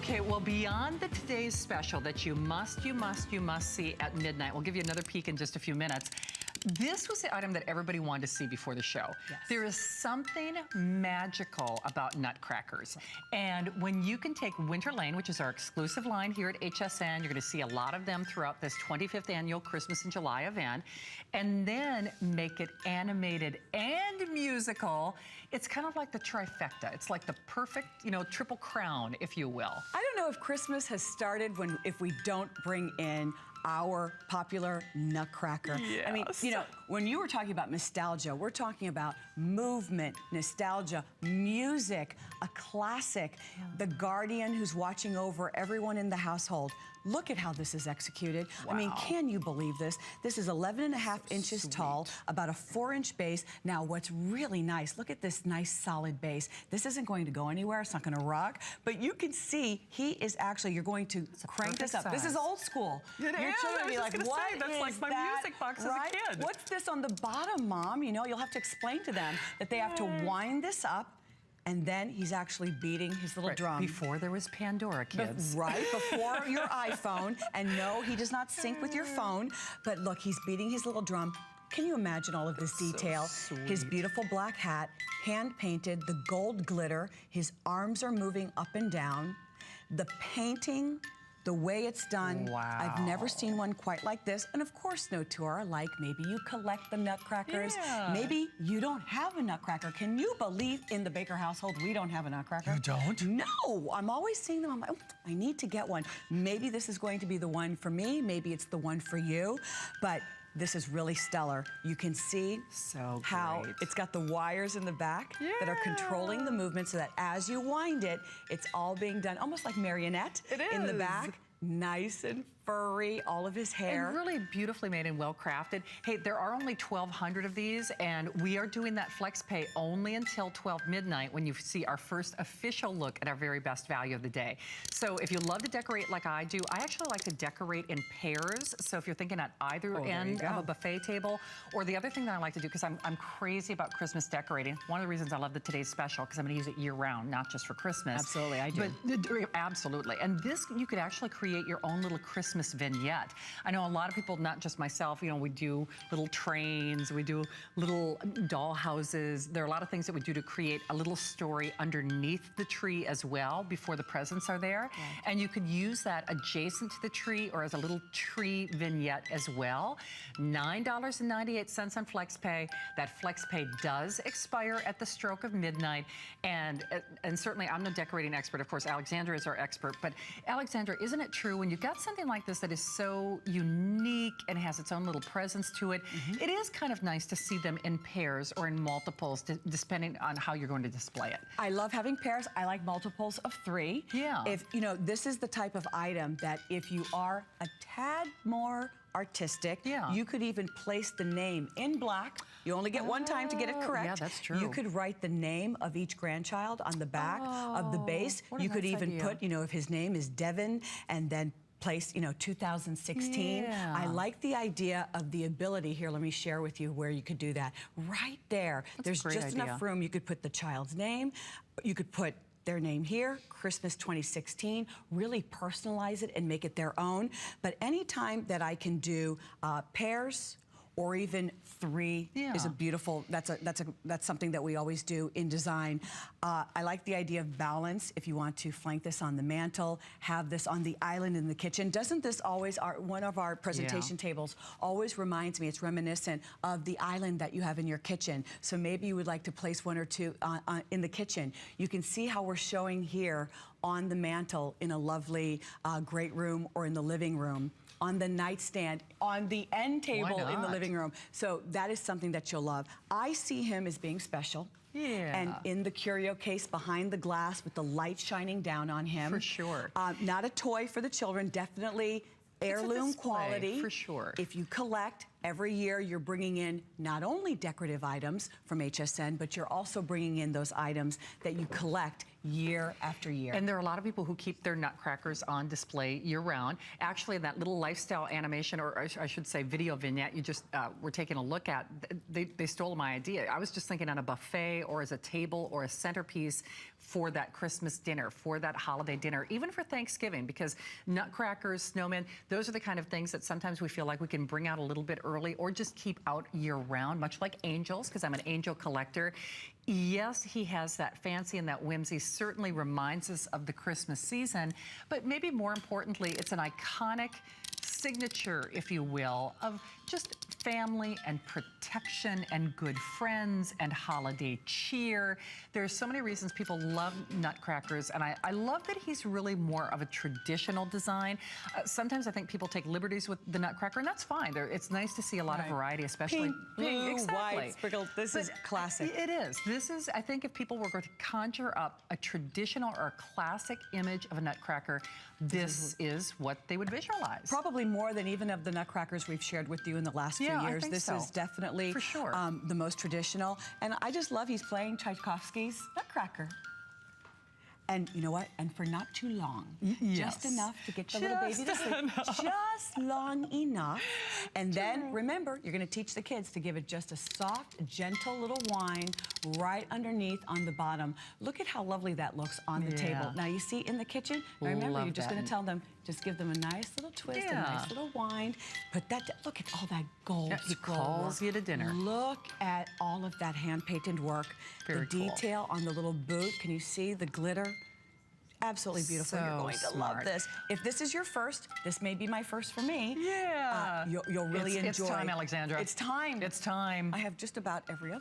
Okay, well, beyond the today's special that you must see at midnight, we'll give you another peek in just a few minutes. This was the item that everybody wanted to see before the show. Yes. There is something magical about Nutcrackers. And when you can take Winter Lane, which is our exclusive line here at HSN, you're gonna see a lot of them throughout this 25th annual Christmas in July event, and then make it animated and musical. It's kind of like the trifecta. It's like the perfect, triple crown, if you will. I don't know if Christmas has started if we don't bring in our popular Nutcracker. Yes. I mean, when you were talking about nostalgia, we're talking about movement, nostalgia, music, a classic, the guardian who's watching over everyone in the household. Look at how this is executed. Wow. I mean, can you believe this? This is 11.5 inches tall, about a 4-inch base. Now, what's really nice, look at this nice solid base. This isn't going to go anywhere, it's not gonna rock, but you can see he is actually, you're going to crank this up. size. This is old school. It Your is. children I was be just like, gonna what say, that's is like my that? music box Right? as a kid. What's this on the bottom, Mom? You'll have to explain to them that they have to wind this up, and then he's actually beating his little drum. Before there was Pandora, kids. Right, before your iPhone. And no, he does not sync with your phone. But look, he's beating his little drum. Can you imagine all of this detail? So his beautiful black hat, hand-painted, the gold glitter. His arms are moving up and down. The painting, the way it's done, wow. I've never seen one quite like this. And of course, no two are alike. Maybe you collect the Nutcrackers. Yeah. Maybe you don't have a Nutcracker. Can you believe in the Baker household we don't have a Nutcracker? You don't? No, I'm always seeing them. I'm like, oh, I need to get one. Maybe this is going to be the one for me. Maybe it's the one for you. But this is really stellar. You can see how it's got the wires in the back that are controlling the movement so that as you wind it, it's all being done almost like marionette in the back. Nice and furry, all of his hair. And really beautifully made and well crafted. Hey, there are only 1,200 of these, and we are doing that flex pay only until 12 midnight when you see our first official look at our very best value of the day. So if you love to decorate like I do, I actually like to decorate in pairs. So if you're thinking at either end of a buffet table, or the other thing that I like to do, because I'm crazy about Christmas decorating. One of the reasons I love the Today's Special, because I'm gonna use it year round, not just for Christmas. Absolutely, I do. But, absolutely. And this, you could actually create your own little Christmas vignette. I know a lot of people, not just myself, we do little trains, we do little doll houses. There are a lot of things that we do to create a little story underneath the tree as well before the presents are there. Right. And you could use that adjacent to the tree or as a little tree vignette as well. $9.98 on FlexPay. That FlexPay does expire at the stroke of midnight. And certainly I'm no decorating expert. Of course, Alexandra is our expert. But Alexandra, isn't it true when you've got something like this that is so unique and has its own little presence to it, it is kind of nice to see them in pairs or in multiples, depending on how you're going to display it. I love having pairs. I like multiples of 3. Yeah. If, this is the type of item that if you are a tad more artistic, you could even place the name in black. You only get one time to get it correct. Yeah, that's true. You could write the name of each grandchild on the back of the base. You could even put, if his name is Devin, and then place, 2016. Yeah. I like the idea of the ability here. Let me share with you where you could do that. Right there. There's just enough room. You could put the child's name. You could put their name here, Christmas 2016, really personalize it and make it their own. But anytime that I can do pairs or even 3 is a beautiful, that's something that we always do in design. I like the idea of balance. If you want to flank this on the mantle, have this on the island in the kitchen. Doesn't this always, one of our presentation tables always reminds me, it's reminiscent of the island that you have in your kitchen. So maybe you would like to place 1 or 2 in the kitchen. You can see how we're showing here on the mantle in a lovely great room or in the living room, on the nightstand, on the end table in the living room. So that is something that you'll love. I see him as being special. Yeah. And in the curio case behind the glass with the light shining down on him. For sure. Not a toy for the children, definitely heirloom quality. For sure. If you collect, Every year you're bringing in not only decorative items from HSN, but you're also bringing in those items that you collect year after year. And there are a lot of people who keep their nutcrackers on display year-round. Actually, that little lifestyle animation, or I should say video vignette you just were taking a look at, they stole my idea. I was just thinking on a buffet or as a table or a centerpiece for that Christmas dinner, for that holiday dinner, even for Thanksgiving, because nutcrackers, snowmen, those are the kind of things that sometimes we feel like we can bring out a little bit early or just keep out year-round, much like angels, because I'm an angel collector. Yes, he has that fancy and that whimsy, certainly reminds us of the Christmas season, but maybe more importantly, it's an iconic signature, if you will, of just family and protection and good friends and holiday cheer. There's so many reasons people love nutcrackers, and I love that he's really more of a traditional design. Sometimes I think people take liberties with the nutcracker, and that's fine. It's nice to see a lot of variety, especially pink, blue, exactly. white, sprinkled. This is classic. It is. This is, I think if people were going to conjure up a traditional or a classic image of a nutcracker, this is what they would visualize. Probably more than even of the nutcrackers we've shared with you in the last few years. This is definitely for sure the most traditional. And I just love he's playing Tchaikovsky's Nutcracker. And you know what? And for not too long. Just enough to get the little baby to sleep. Just long enough. And then, remember, you're going to teach the kids to give it just a soft, gentle little whine right underneath on the bottom. Look at how lovely that looks on the table. Now, you see in the kitchen, now remember, you're just going to tell them, just give them a nice little twist, a nice little whine. Put that, look at all that gold. He calls you to dinner. Look at all of that hand-painted work. Very the detail on the little boot. Can you see the glitter? Absolutely beautiful. You're going to love this. If this is your first, this may be my first for me. Yeah. You'll really enjoy. It's time, Alexandra. It's time. It's time. I have just about every other